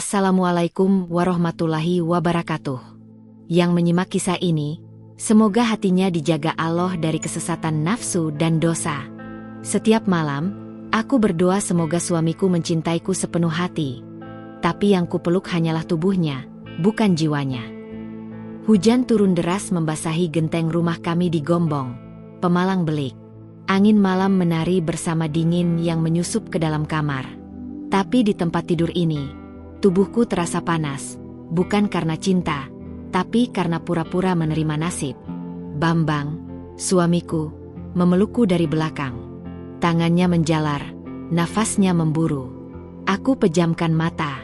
Assalamualaikum warahmatullahi wabarakatuh. Yang menyimak kisah ini, semoga hatinya dijaga Allah dari kesesatan nafsu dan dosa. Setiap malam, aku berdoa semoga suamiku mencintaiku sepenuh hati. Tapi yang kupeluk hanyalah tubuhnya, bukan jiwanya. Hujan turun deras membasahi genteng rumah kami di Gombong, Pemalang Belik. Angin malam menari bersama dingin yang menyusup ke dalam kamar. Tapi di tempat tidur ini, tubuhku terasa panas, bukan karena cinta, tapi karena pura-pura menerima nasib. Bambang, suamiku, memelukku dari belakang. Tangannya menjalar, nafasnya memburu. Aku pejamkan mata,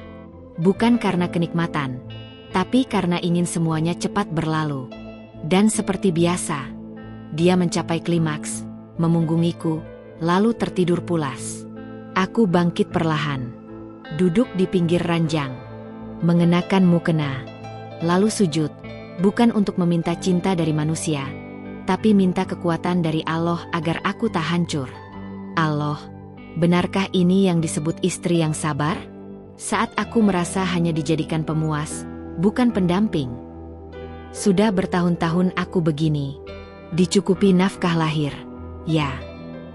bukan karena kenikmatan, tapi karena ingin semuanya cepat berlalu. Dan seperti biasa, dia mencapai klimaks, memunggungiku, lalu tertidur pulas. Aku bangkit perlahan. Duduk di pinggir ranjang, mengenakan mukena, lalu sujud, bukan untuk meminta cinta dari manusia, tapi minta kekuatan dari Allah agar aku tak hancur. Allah, benarkah ini yang disebut istri yang sabar? Saat aku merasa hanya dijadikan pemuas, bukan pendamping. Sudah bertahun-tahun aku begini, dicukupi nafkah lahir, ya,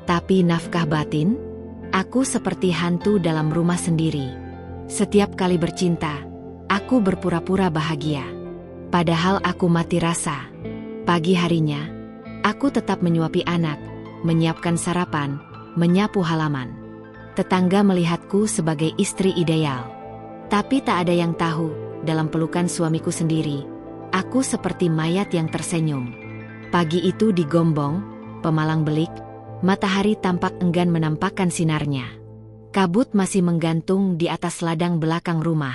tapi nafkah batin? Aku seperti hantu dalam rumah sendiri. Setiap kali bercinta, aku berpura-pura bahagia. Padahal aku mati rasa. Pagi harinya, aku tetap menyuapi anak, menyiapkan sarapan, menyapu halaman. Tetangga melihatku sebagai istri ideal. Tapi tak ada yang tahu, dalam pelukan suamiku sendiri, aku seperti mayat yang tersenyum. Pagi itu di Gombong, Pemalang Belik, matahari tampak enggan menampakkan sinarnya. Kabut masih menggantung di atas ladang belakang rumah.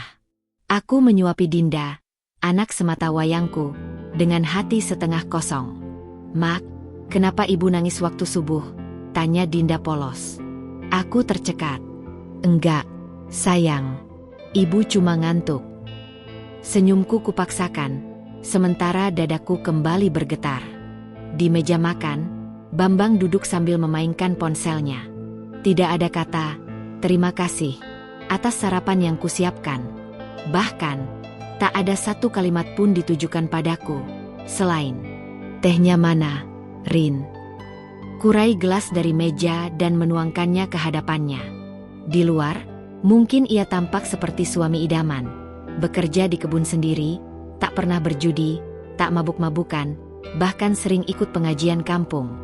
Aku menyuapi Dinda, anak semata wayangku, dengan hati setengah kosong. "Mak, kenapa ibu nangis waktu subuh?" tanya Dinda polos. Aku tercekat. "Enggak, sayang. Ibu cuma ngantuk." Senyumku kupaksakan, sementara dadaku kembali bergetar. Di meja makan, Bambang duduk sambil memainkan ponselnya. Tidak ada kata, "Terima kasih," atas sarapan yang kusiapkan. Bahkan, tak ada satu kalimat pun ditujukan padaku, selain, "Tehnya mana, Rin?" Kurai gelas dari meja dan menuangkannya ke hadapannya. Di luar, mungkin ia tampak seperti suami idaman. Bekerja di kebun sendiri, tak pernah berjudi, tak mabuk-mabukan, bahkan sering ikut pengajian kampung.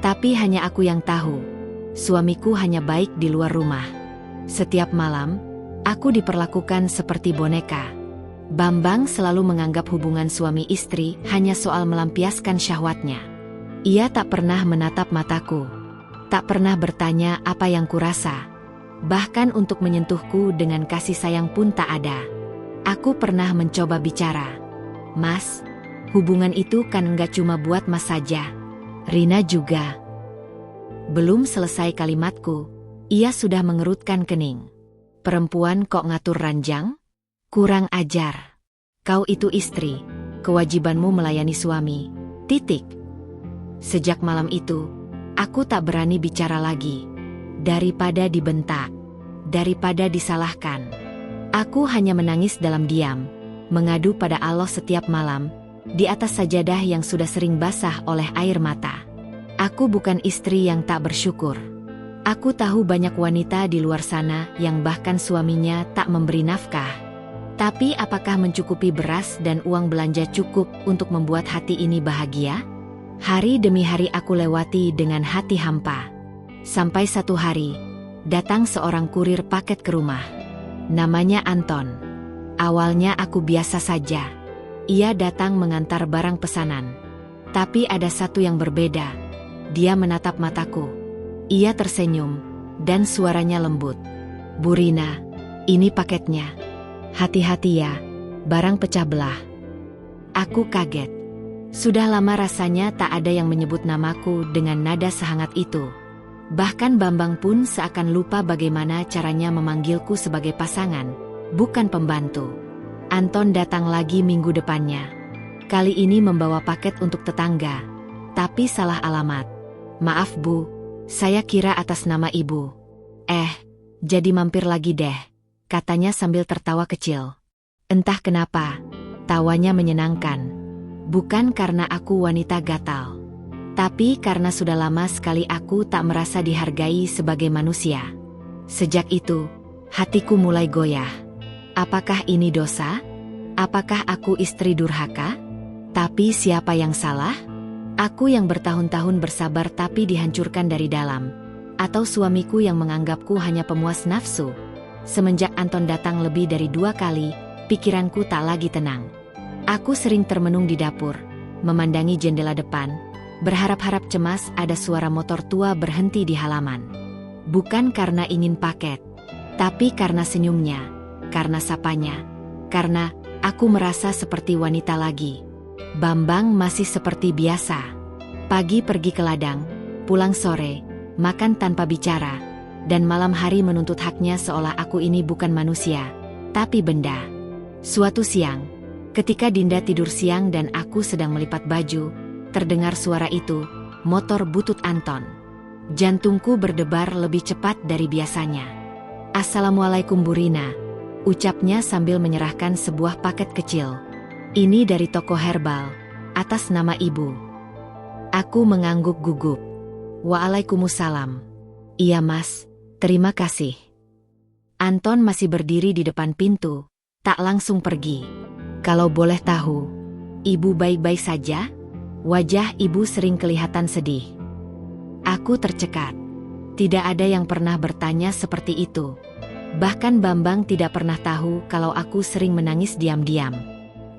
Tapi hanya aku yang tahu, suamiku hanya baik di luar rumah. Setiap malam, aku diperlakukan seperti boneka. Bambang selalu menganggap hubungan suami istri hanya soal melampiaskan syahwatnya. Ia tak pernah menatap mataku, tak pernah bertanya apa yang kurasa. Bahkan untuk menyentuhku dengan kasih sayang pun tak ada. Aku pernah mencoba bicara. "Mas, hubungan itu kan enggak cuma buat Mas saja. Rina juga." Belum selesai kalimatku, ia sudah mengerutkan kening. "Perempuan kok ngatur ranjang? Kurang ajar. Kau itu istri, kewajibanmu melayani suami. Titik." Sejak malam itu, aku tak berani bicara lagi. Daripada dibentak, daripada disalahkan, aku hanya menangis dalam diam, mengadu pada Allah setiap malam, di atas sajadah yang sudah sering basah oleh air mata. Aku bukan istri yang tak bersyukur. Aku tahu banyak wanita di luar sana yang bahkan suaminya tak memberi nafkah. Tapi apakah mencukupi beras dan uang belanja cukup untuk membuat hati ini bahagia? Hari demi hari aku lewati dengan hati hampa. Sampai satu hari, datang seorang kurir paket ke rumah. Namanya Anton. Awalnya aku biasa saja. Ia datang mengantar barang pesanan. Tapi ada satu yang berbeda. Dia menatap mataku. Ia tersenyum, dan suaranya lembut. "Bu Rina, ini paketnya. Hati-hati ya, barang pecah belah." Aku kaget. Sudah lama rasanya tak ada yang menyebut namaku dengan nada sehangat itu. Bahkan Bambang pun seakan lupa bagaimana caranya memanggilku sebagai pasangan, bukan pembantu. Anton datang lagi minggu depannya. Kali ini membawa paket untuk tetangga, tapi salah alamat. "Maaf Bu, saya kira atas nama Ibu." Jadi mampir lagi deh. katanya sambil tertawa kecil. Entah kenapa, tawanya menyenangkan. Bukan karena aku wanita gatal, tapi karena sudah lama sekali aku tak merasa dihargai sebagai manusia. Sejak itu, hatiku mulai goyah. Apakah ini dosa? Apakah aku istri durhaka? Tapi siapa yang salah? Aku yang bertahun-tahun bersabar tapi dihancurkan dari dalam? Atau suamiku yang menganggapku hanya pemuas nafsu? Semenjak Anton datang lebih dari 2 kali, pikiranku tak lagi tenang. Aku sering termenung di dapur, memandangi jendela depan, berharap-harap cemas ada suara motor tua berhenti di halaman. Bukan karena ingin paket, tapi karena senyumnya, karena sapanya, karena aku merasa seperti wanita lagi. Bambang masih seperti biasa. Pagi pergi ke ladang, pulang sore, makan tanpa bicara, dan malam hari menuntut haknya seolah aku ini bukan manusia, tapi benda. Suatu siang, ketika Dinda tidur siang dan aku sedang melipat baju, terdengar suara itu, motor butut Anton. Jantungku berdebar lebih cepat dari biasanya. "Assalamualaikum Bu Rina," ucapnya sambil menyerahkan sebuah paket kecil. "Ini dari toko herbal, atas nama Ibu." Aku mengangguk gugup. "Waalaikumsalam." "Iya Mas, terima kasih." Anton masih berdiri di depan pintu, tak langsung pergi. "Kalau boleh tahu, Ibu baik-baik saja?" Wajah Ibu sering kelihatan sedih. Aku tercekat. Tidak ada yang pernah bertanya seperti itu. Bahkan Bambang tidak pernah tahu kalau aku sering menangis diam-diam.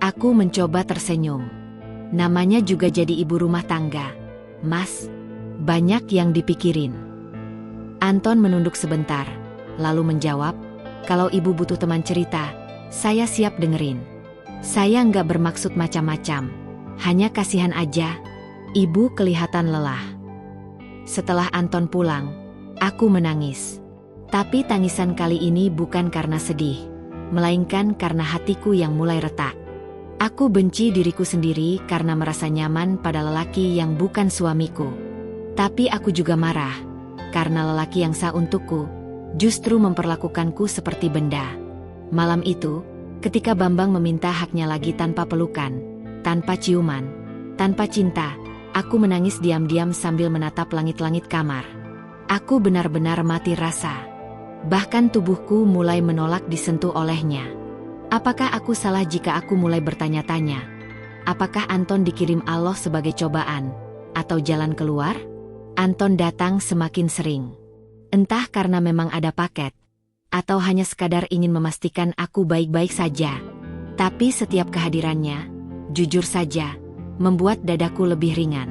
Aku mencoba tersenyum. Namanya juga jadi ibu rumah tangga. "Mas, banyak yang dipikirin." Anton menunduk sebentar, lalu menjawab, "Kalau Ibu butuh teman cerita, saya siap dengerin. Saya nggak bermaksud macam-macam, hanya kasihan aja." Ibu kelihatan lelah. Setelah Anton pulang, aku menangis. Tapi tangisan kali ini bukan karena sedih, melainkan karena hatiku yang mulai retak. Aku benci diriku sendiri karena merasa nyaman pada lelaki yang bukan suamiku. Tapi aku juga marah, karena lelaki yang sah untukku, justru memperlakukanku seperti benda. Malam itu, ketika Bambang meminta haknya lagi tanpa pelukan, tanpa ciuman, tanpa cinta, aku menangis diam-diam sambil menatap langit-langit kamar. Aku benar-benar mati rasa. Bahkan tubuhku mulai menolak disentuh olehnya. Apakah aku salah jika aku mulai bertanya-tanya? Apakah Anton dikirim Allah sebagai cobaan? Atau jalan keluar? Anton datang semakin sering. Entah karena memang ada paket, atau hanya sekadar ingin memastikan aku baik-baik saja. Tapi setiap kehadirannya, jujur saja, membuat dadaku lebih ringan.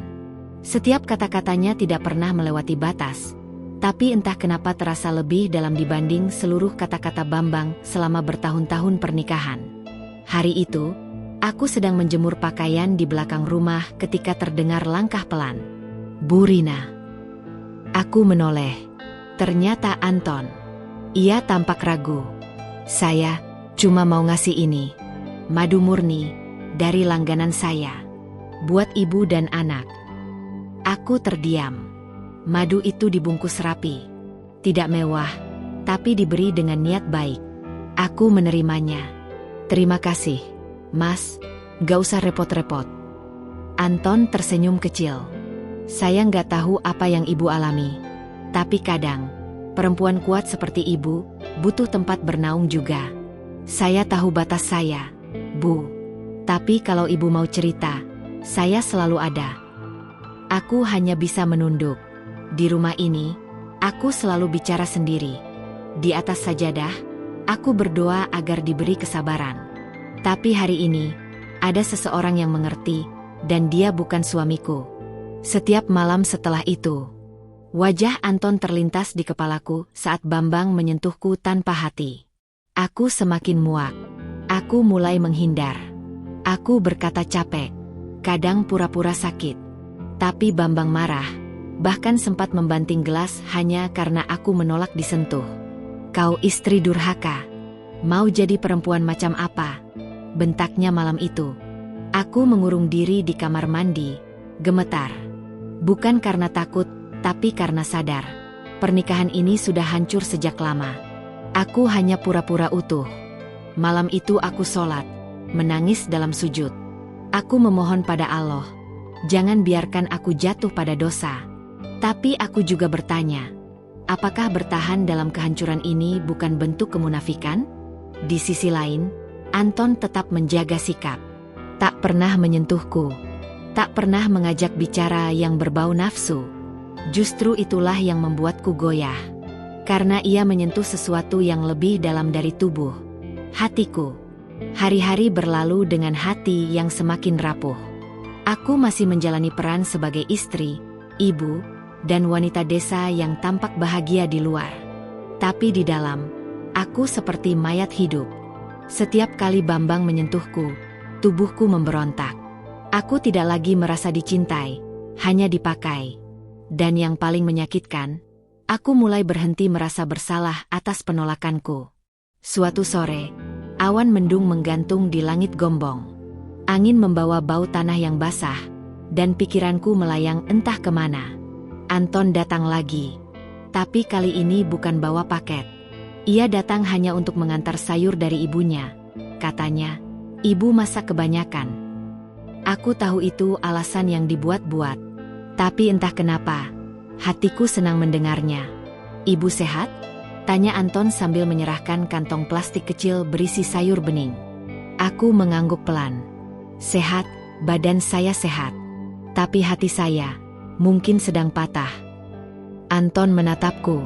Setiap kata-katanya tidak pernah melewati batas. Tapi entah kenapa terasa lebih dalam dibanding seluruh kata-kata Bambang selama bertahun-tahun pernikahan. Hari itu, aku sedang menjemur pakaian di belakang rumah ketika terdengar langkah pelan. "Bu Rina." Aku menoleh. Ternyata Anton. Ia tampak ragu. "Saya cuma mau ngasih ini. Madu murni, dari langganan saya. Buat ibu dan anak." Aku terdiam. Madu itu dibungkus rapi. Tidak mewah, tapi diberi dengan niat baik. Aku menerimanya. "Terima kasih, Mas, gak usah repot-repot." Anton tersenyum kecil. "Saya nggak tahu apa yang ibu alami. Tapi kadang, perempuan kuat seperti ibu, butuh tempat bernaung juga. Saya tahu batas saya, Bu. Tapi kalau ibu mau cerita, saya selalu ada." Aku hanya bisa menunduk. Di rumah ini, aku selalu bicara sendiri. Di atas sajadah, aku berdoa agar diberi kesabaran. Tapi hari ini, ada seseorang yang mengerti, dan dia bukan suamiku. Setiap malam setelah itu, wajah Anton terlintas di kepalaku saat Bambang menyentuhku tanpa hati. Aku semakin muak. Aku mulai menghindar. Aku berkata capek, kadang pura-pura sakit. Tapi Bambang marah. Bahkan sempat membanting gelas hanya karena aku menolak disentuh. "Kau istri durhaka. Mau jadi perempuan macam apa?" bentaknya malam itu. Aku mengurung diri di kamar mandi, gemetar. Bukan karena takut, tapi karena sadar. Pernikahan ini sudah hancur sejak lama. Aku hanya pura-pura utuh. Malam itu aku sholat, menangis dalam sujud. Aku memohon pada Allah, jangan biarkan aku jatuh pada dosa. Tapi aku juga bertanya, apakah bertahan dalam kehancuran ini bukan bentuk kemunafikan? Di sisi lain, Anton tetap menjaga sikap. Tak pernah menyentuhku. Tak pernah mengajak bicara yang berbau nafsu. Justru itulah yang membuatku goyah. Karena ia menyentuh sesuatu yang lebih dalam dari tubuh. Hatiku. Hari-hari berlalu dengan hati yang semakin rapuh. Aku masih menjalani peran sebagai istri, ibu, dan wanita desa yang tampak bahagia di luar. Tapi di dalam, aku seperti mayat hidup. Setiap kali Bambang menyentuhku, tubuhku memberontak. Aku tidak lagi merasa dicintai, hanya dipakai. Dan yang paling menyakitkan, aku mulai berhenti merasa bersalah atas penolakanku. Suatu sore, awan mendung menggantung di langit Gombong. Angin membawa bau tanah yang basah, dan pikiranku melayang entah kemana. Anton datang lagi. Tapi kali ini bukan bawa paket. Ia datang hanya untuk mengantar sayur dari ibunya. Katanya, ibu masak kebanyakan. Aku tahu itu alasan yang dibuat-buat. Tapi entah kenapa, hatiku senang mendengarnya. Ibu sehat? Tanya Anton sambil menyerahkan kantong plastik kecil berisi sayur bening. Aku mengangguk pelan. Sehat, badan saya sehat. Tapi hati saya, mungkin sedang patah. Anton menatapku.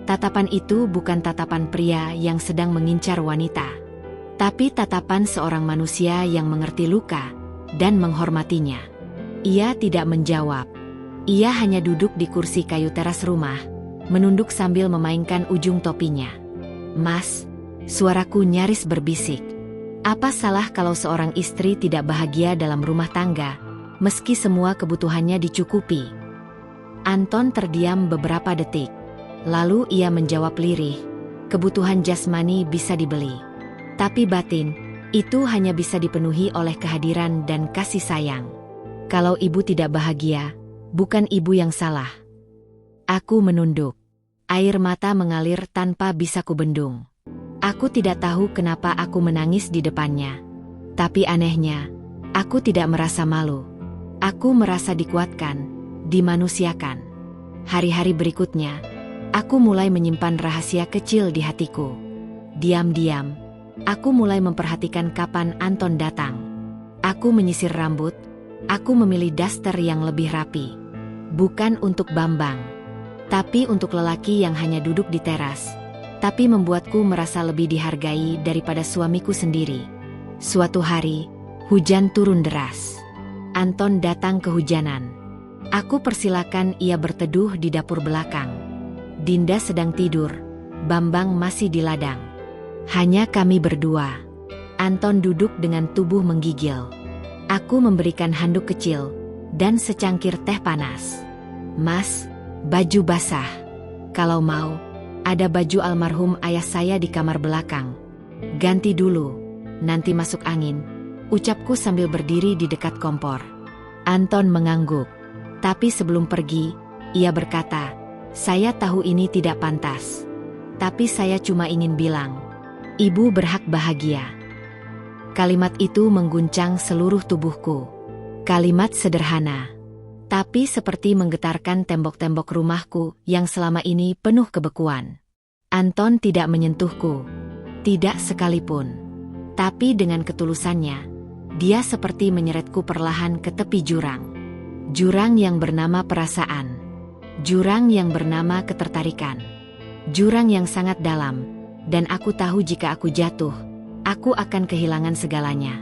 Tatapan itu bukan tatapan pria yang sedang mengincar wanita. Tapi tatapan seorang manusia yang mengerti luka dan menghormatinya. Ia tidak menjawab. Ia hanya duduk di kursi kayu teras rumah, menunduk sambil memainkan ujung topinya. Mas, suaraku nyaris berbisik. Apa salah kalau seorang istri tidak bahagia dalam rumah tangga, meski semua kebutuhannya dicukupi? Anton terdiam beberapa detik. Lalu ia menjawab lirih, kebutuhan jasmani bisa dibeli. Tapi batin, itu hanya bisa dipenuhi oleh kehadiran dan kasih sayang. Kalau ibu tidak bahagia, bukan ibu yang salah. Aku menunduk. Air mata mengalir tanpa bisa kubendung. Aku tidak tahu kenapa aku menangis di depannya. Tapi anehnya, aku tidak merasa malu. Aku merasa dikuatkan, dimanusiakan. Hari-hari berikutnya, aku mulai menyimpan rahasia kecil di hatiku. Diam-diam, aku mulai memperhatikan kapan Anton datang. Aku menyisir rambut, aku memilih daster yang lebih rapi. Bukan untuk Bambang, tapi untuk lelaki yang hanya duduk di teras. Tapi membuatku merasa lebih dihargai daripada suamiku sendiri. Suatu hari, hujan turun deras. Anton datang kehujanan. Aku persilakan ia berteduh di dapur belakang. Dinda sedang tidur, Bambang masih di ladang. Hanya kami berdua. Anton duduk dengan tubuh menggigil. Aku memberikan handuk kecil dan secangkir teh panas. Mas, baju basah. Kalau mau, ada baju almarhum ayah saya di kamar belakang. Ganti dulu, nanti masuk angin, ucapku sambil berdiri di dekat kompor. Anton mengangguk. Tapi sebelum pergi, ia berkata, saya tahu ini tidak pantas. Tapi saya cuma ingin bilang, ibu berhak bahagia. Kalimat itu mengguncang seluruh tubuhku. Kalimat sederhana, tapi seperti menggetarkan tembok-tembok rumahku yang selama ini penuh kebekuan. Anton tidak menyentuhku, tidak sekalipun. Tapi dengan ketulusannya, dia seperti menyeretku perlahan ke tepi jurang. Jurang yang bernama perasaan. Jurang yang bernama ketertarikan. Jurang yang sangat dalam, dan aku tahu jika aku jatuh, aku akan kehilangan segalanya.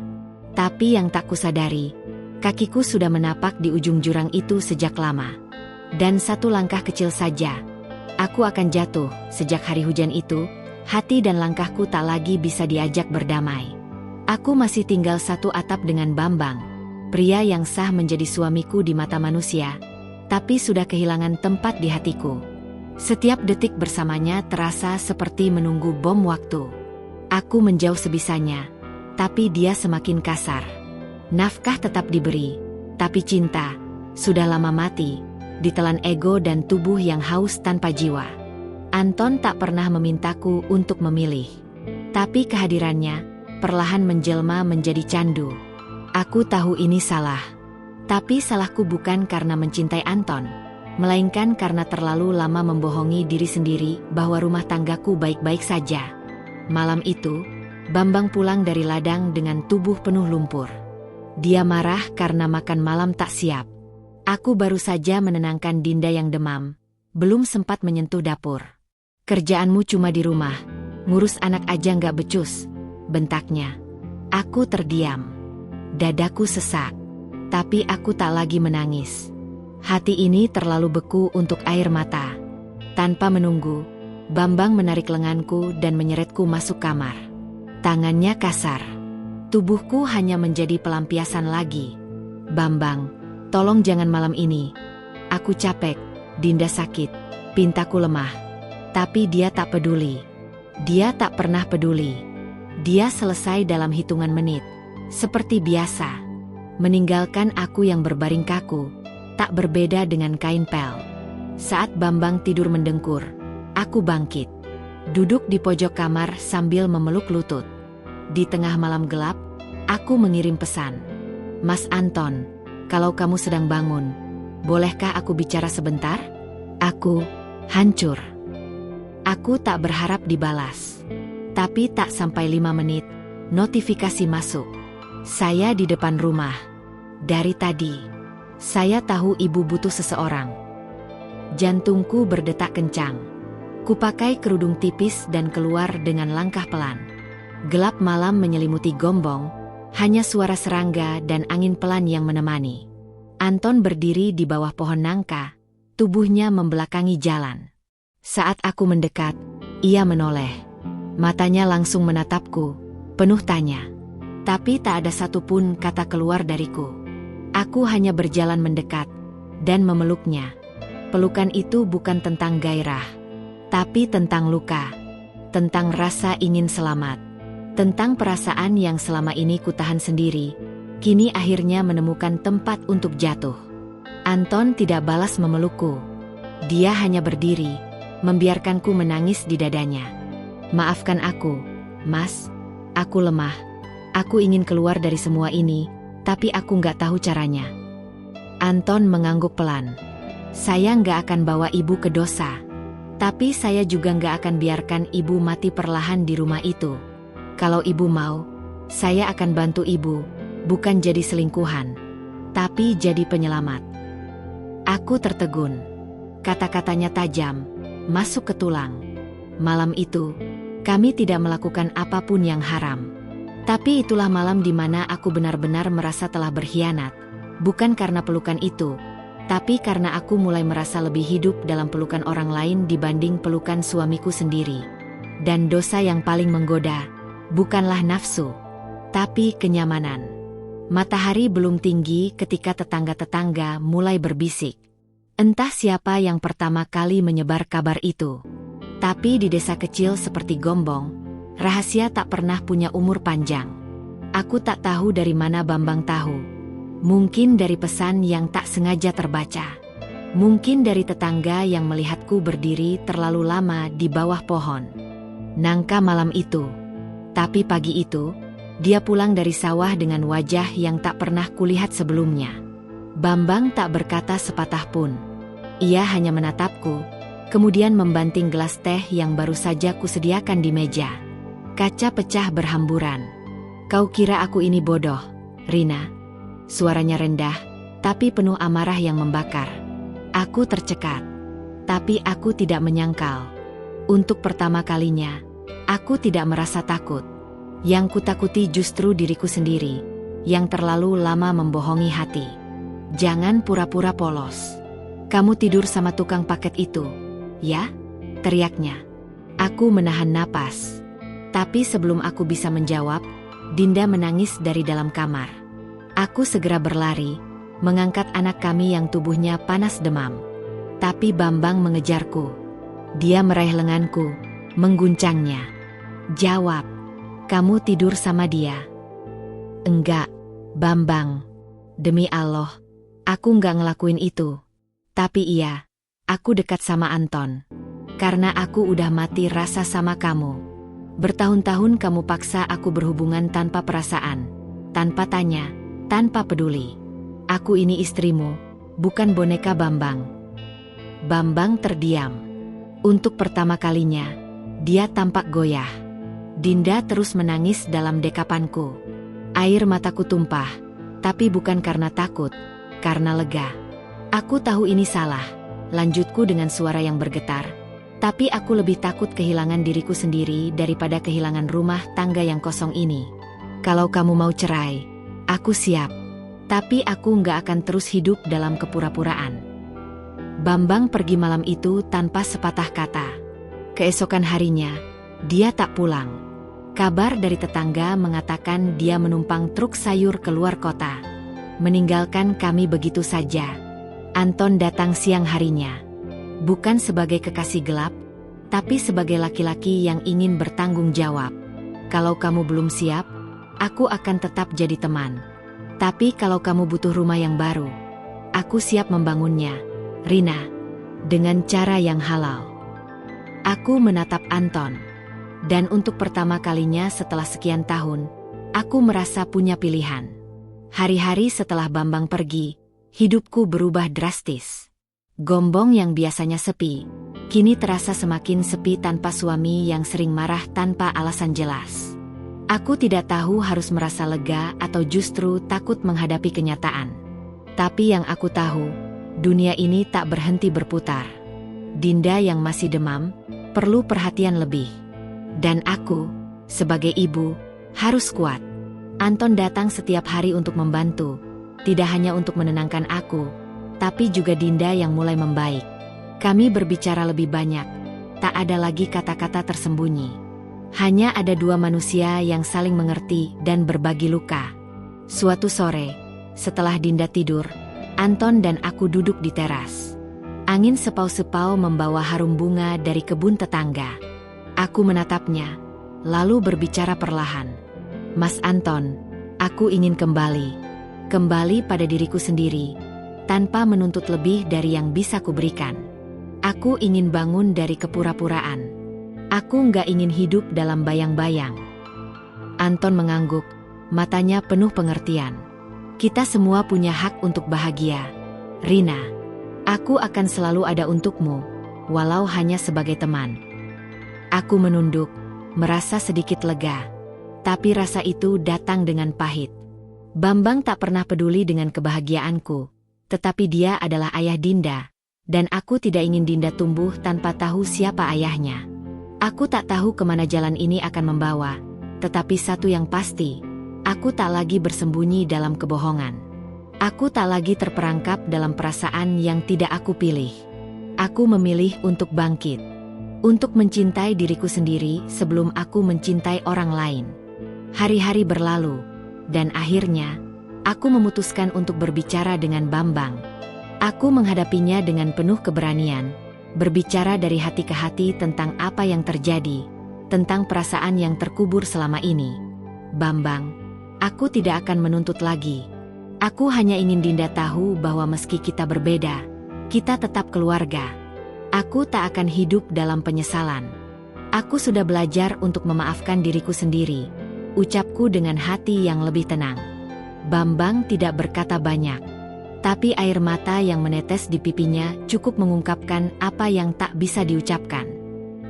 Tapi yang tak kusadari, kakiku sudah menapak di ujung jurang itu sejak lama. Dan satu langkah kecil saja, aku akan jatuh. Sejak hari hujan itu, hati dan langkahku tak lagi bisa diajak berdamai. Aku masih tinggal satu atap dengan Bambang, pria yang sah menjadi suamiku di mata manusia, tapi sudah kehilangan tempat di hatiku. Setiap detik bersamanya terasa seperti menunggu bom waktu. Aku menjauh sebisanya, tapi dia semakin kasar. Nafkah tetap diberi, tapi cinta sudah lama mati, ditelan ego dan tubuh yang haus tanpa jiwa. Anton tak pernah memintaku untuk memilih. Tapi kehadirannya perlahan menjelma menjadi candu. Aku tahu ini salah. Tapi salahku bukan karena mencintai Anton, melainkan karena terlalu lama membohongi diri sendiri bahwa rumah tanggaku baik-baik saja. Malam itu, Bambang pulang dari ladang dengan tubuh penuh lumpur. Dia marah karena makan malam tak siap. Aku baru saja menenangkan Dinda yang demam, belum sempat menyentuh dapur. "Kerjaanmu cuma di rumah, ngurus anak aja nggak becus," bentaknya. Aku terdiam. Dadaku sesak. Tapi aku tak lagi menangis. Hati ini terlalu beku untuk air mata. Tanpa menunggu, Bambang menarik lenganku dan menyeretku masuk kamar. Tangannya kasar. Tubuhku hanya menjadi pelampiasan lagi. "Bambang, tolong jangan malam ini. Aku capek, Dinda sakit, pintaku lemah." Tapi dia tak peduli. Dia tak pernah peduli. Dia selesai dalam hitungan menit. Seperti biasa. Meninggalkan aku yang berbaring kaku, tak berbeda dengan kain pel. Saat Bambang tidur mendengkur, aku bangkit. Duduk di pojok kamar sambil memeluk lutut. Di tengah malam gelap, aku mengirim pesan. "Mas Anton, kalau kamu sedang bangun, bolehkah aku bicara sebentar?" Aku hancur. Aku tak berharap dibalas. Tapi tak sampai 5 menit, notifikasi masuk. Saya di depan rumah. Dari tadi, saya tahu ibu butuh seseorang. Jantungku berdetak kencang. Kupakai kerudung tipis dan keluar dengan langkah pelan. Gelap malam menyelimuti Gombong, hanya suara serangga dan angin pelan yang menemani. Anton berdiri di bawah pohon nangka, tubuhnya membelakangi jalan. Saat aku mendekat, ia menoleh. Matanya langsung menatapku, penuh tanya. Tapi tak ada satupun kata keluar dariku. Aku hanya berjalan mendekat dan memeluknya. Pelukan itu bukan tentang gairah, tapi tentang luka, tentang rasa ingin selamat, tentang perasaan yang selama ini kutahan sendiri, kini akhirnya menemukan tempat untuk jatuh. Anton tidak balas memelukku. Dia hanya berdiri, membiarkanku menangis di dadanya. "Maafkan aku, Mas, aku lemah. Aku ingin keluar dari semua ini, tapi aku nggak tahu caranya." Anton mengangguk pelan. "Saya nggak akan bawa ibu ke dosa. Tapi saya juga nggak akan biarkan ibu mati perlahan di rumah itu. Kalau ibu mau, saya akan bantu ibu, bukan jadi selingkuhan, tapi jadi penyelamat." Aku tertegun. Kata-katanya tajam, masuk ke tulang. Malam itu, kami tidak melakukan apapun yang haram. Tapi itulah malam di mana aku benar-benar merasa telah berkhianat. Bukan karena pelukan itu, tapi karena aku mulai merasa lebih hidup dalam pelukan orang lain dibanding pelukan suamiku sendiri. Dan dosa yang paling menggoda, bukanlah nafsu, tapi kenyamanan. Matahari belum tinggi ketika tetangga-tetangga mulai berbisik. Entah siapa yang pertama kali menyebar kabar itu. Tapi di desa kecil seperti Gombong, rahasia tak pernah punya umur panjang. Aku tak tahu dari mana Bambang tahu. Mungkin dari pesan yang tak sengaja terbaca. Mungkin dari tetangga yang melihatku berdiri terlalu lama di bawah pohon nangka malam itu. Tapi pagi itu, dia pulang dari sawah dengan wajah yang tak pernah kulihat sebelumnya. Bambang tak berkata sepatah pun. Ia hanya menatapku, kemudian membanting gelas teh yang baru saja kusediakan di meja. Kaca pecah berhamburan. "Kau kira aku ini bodoh, Rina?" Suaranya rendah, tapi penuh amarah yang membakar. Aku tercekat. Tapi aku tidak menyangkal. Untuk pertama kalinya, aku tidak merasa takut. Yang kutakuti justru diriku sendiri, yang terlalu lama membohongi hati. "Jangan pura-pura polos. Kamu tidur sama tukang paket itu, ya?" teriaknya. Aku menahan napas. Tapi sebelum aku bisa menjawab, Dinda menangis dari dalam kamar. Aku segera berlari, mengangkat anak kami yang tubuhnya panas demam. Tapi Bambang mengejarku. Dia meraih lenganku, mengguncangnya. "Jawab, kamu tidur sama dia?" "Enggak, Bambang. Demi Allah, aku nggak ngelakuin itu. Tapi iya, aku dekat sama Anton." Karena aku udah mati rasa sama kamu. Bertahun-tahun kamu paksa aku berhubungan tanpa perasaan, tanpa tanya, tanpa peduli. Aku ini istrimu, bukan boneka Bambang. Bambang terdiam. Untuk pertama kalinya, dia tampak goyah. Dinda terus menangis dalam dekapanku. Air mataku tumpah, tapi bukan karena takut, karena lega. Aku tahu ini salah, lanjutku dengan suara yang bergetar. Tapi aku lebih takut kehilangan diriku sendiri daripada kehilangan rumah tangga yang kosong ini. Kalau kamu mau cerai, aku siap. Tapi aku nggak akan terus hidup dalam kepura-puraan. Bambang pergi malam itu tanpa sepatah kata. Keesokan harinya, dia tak pulang. Kabar dari tetangga mengatakan dia menumpang truk sayur keluar kota, meninggalkan kami begitu saja. Anton datang siang harinya. Bukan sebagai kekasih gelap, tapi sebagai laki-laki yang ingin bertanggung jawab. Kalau kamu belum siap, aku akan tetap jadi teman. Tapi kalau kamu butuh rumah yang baru, aku siap membangunnya, Rina, dengan cara yang halal. Aku menatap Anton, dan untuk pertama kalinya setelah sekian tahun, aku merasa punya pilihan. Hari-hari setelah Bambang pergi, hidupku berubah drastis. Gombong yang biasanya sepi, kini terasa semakin sepi tanpa suami yang sering marah tanpa alasan jelas. Aku tidak tahu harus merasa lega atau justru takut menghadapi kenyataan. Tapi yang aku tahu, dunia ini tak berhenti berputar. Dinda yang masih demam, perlu perhatian lebih. Dan aku, sebagai ibu, harus kuat. Anton datang setiap hari untuk membantu, tidak hanya untuk menenangkan aku, tapi juga Dinda yang mulai membaik. Kami berbicara lebih banyak, tak ada lagi kata-kata tersembunyi. Hanya ada dua manusia yang saling mengerti dan berbagi luka. Suatu sore, setelah Dinda tidur, Anton dan aku duduk di teras. Angin sepau-sepau membawa harum bunga dari kebun tetangga. Aku menatapnya, lalu berbicara perlahan. Mas Anton, aku ingin kembali pada diriku sendiri, tanpa menuntut lebih dari yang bisa kuberikan. Aku ingin bangun dari kepura-puraan. Aku nggak ingin hidup dalam bayang-bayang. Anton mengangguk, matanya penuh pengertian. Kita semua punya hak untuk bahagia. Rina, aku akan selalu ada untukmu, walau hanya sebagai teman. Aku menunduk, merasa sedikit lega. Tapi rasa itu datang dengan pahit. Bambang tak pernah peduli dengan kebahagiaanku. Tetapi dia adalah ayah Dinda, dan aku tidak ingin Dinda tumbuh tanpa tahu siapa ayahnya. Aku tak tahu kemana jalan ini akan membawa, tetapi satu yang pasti, aku tak lagi bersembunyi dalam kebohongan. Aku tak lagi terperangkap dalam perasaan yang tidak aku pilih. Aku memilih untuk bangkit, untuk mencintai diriku sendiri sebelum aku mencintai orang lain. Hari-hari berlalu, dan akhirnya, aku memutuskan untuk berbicara dengan Bambang. Aku menghadapinya dengan penuh keberanian, berbicara dari hati ke hati tentang apa yang terjadi, tentang perasaan yang terkubur selama ini. Bambang, aku tidak akan menuntut lagi. Aku hanya ingin Dinda tahu bahwa meski kita berbeda, kita tetap keluarga. Aku tak akan hidup dalam penyesalan. Aku sudah belajar untuk memaafkan diriku sendiri, ucapku dengan hati yang lebih tenang. Bambang tidak berkata banyak, tapi air mata yang menetes di pipinya cukup mengungkapkan apa yang tak bisa diucapkan.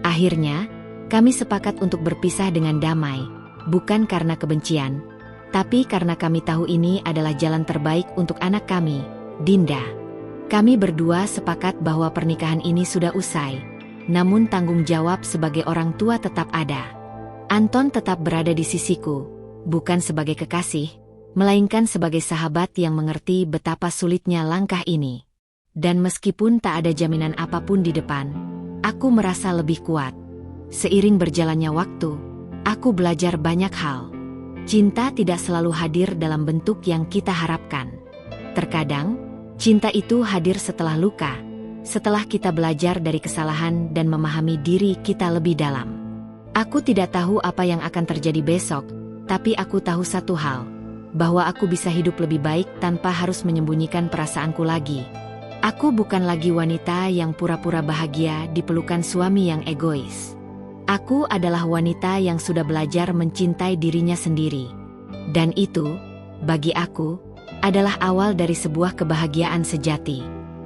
Akhirnya, kami sepakat untuk berpisah dengan damai, bukan karena kebencian, tapi karena kami tahu ini adalah jalan terbaik untuk anak kami, Dinda. Kami berdua sepakat bahwa pernikahan ini sudah usai, namun tanggung jawab sebagai orang tua tetap ada. Anton tetap berada di sisiku, bukan sebagai kekasih, melainkan sebagai sahabat yang mengerti betapa sulitnya langkah ini. Dan meskipun tak ada jaminan apapun di depan, aku merasa lebih kuat. Seiring berjalannya waktu, aku belajar banyak hal. Cinta tidak selalu hadir dalam bentuk yang kita harapkan. Terkadang, cinta itu hadir setelah luka, setelah kita belajar dari kesalahan dan memahami diri kita lebih dalam. Aku tidak tahu apa yang akan terjadi besok, tapi aku tahu satu hal, bahwa aku bisa hidup lebih baik tanpa harus menyembunyikan perasaanku lagi. Aku bukan lagi wanita yang pura-pura bahagia di pelukan suami yang egois. Aku adalah wanita yang sudah belajar mencintai dirinya sendiri. Dan itu, bagi aku, adalah awal dari sebuah kebahagiaan sejati.